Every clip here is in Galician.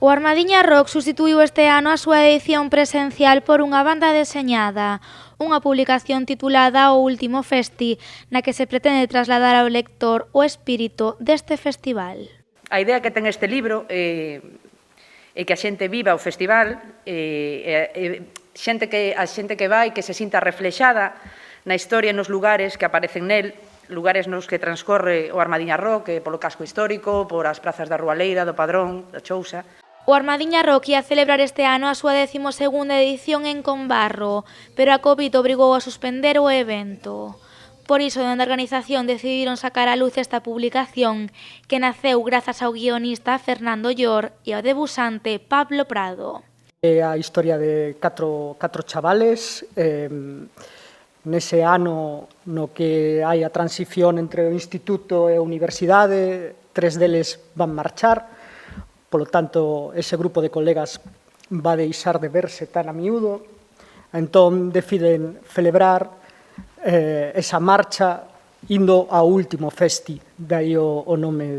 O Armadiña Rock substituíu este ano a súa edición presencial por unha banda deseñada, unha publicación titulada O Último Festi, na que se pretende trasladar ao lector o espírito deste festival. A idea que ten este libro é que a xente viva o festival, a xente que vai, que se sinta reflexada na historia e nos lugares que aparecen nel, lugares nos que transcorre o Armadiña Rock, polo casco histórico, por as prazas da Rualeira, do Padrón, da Chousa. O Armadiña Rock ia celebrar este ano a súa 12ª edición en Combarro, pero a Covid obrigou a suspender o evento. Por iso, dende a organización decidiron sacar á luz esta publicación, que naceu grazas ao guionista Fernando Llor e ao debusante Pablo Prado. É a historia de catro chavales, nese ano no que hai a transición entre o instituto e a universidade, 3 deles van marchar. Polo tanto, ese grupo de colegas va deixar de verse tan a miúdo. Entón, deciden celebrar esa marcha indo ao último festi, dai o nome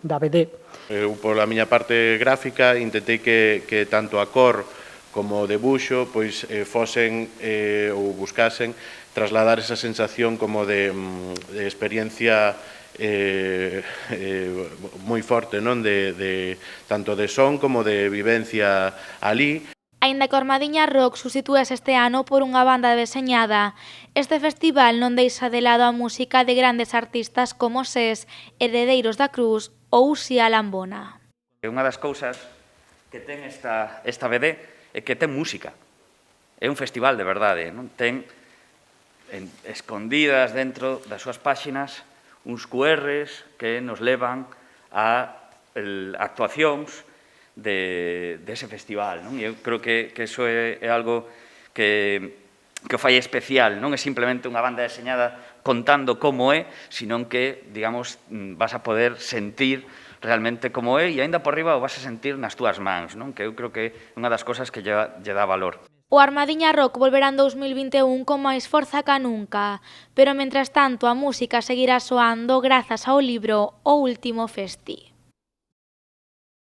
da BD. Eu, pola miña parte gráfica, intentei que tanto a cor como o debuxo pois fosen ou buscasen trasladar esa sensación como de experiencia moi forte, non? Tanto de son como de vivencia ali. Aínda que o Armadiña Rock substitúese este ano por unha banda deseñada, este festival non deixa de lado a música de grandes artistas como SES, Heredeiros da Cruz ou Uxía Lambona. Unha das cousas que ten esta BD é que ten música. É un festival de verdade, non? Ten escondidas dentro das súas páxinas uns QRs que nos levan a actuacións dese festival, non? E eu creo que iso é algo que o fai especial, non é simplemente unha banda deseñada contando como é, sino que, digamos, vas a poder sentir realmente como é e aínda por riba o vas a sentir nas túas mans, non? Que eu creo que é unha das cosas que lle dá valor. O Armadiña Rock volverá en 2021 con máis forza ca nunca, pero mentras tanto a música seguirá soando grazas ao libro O Último Festi.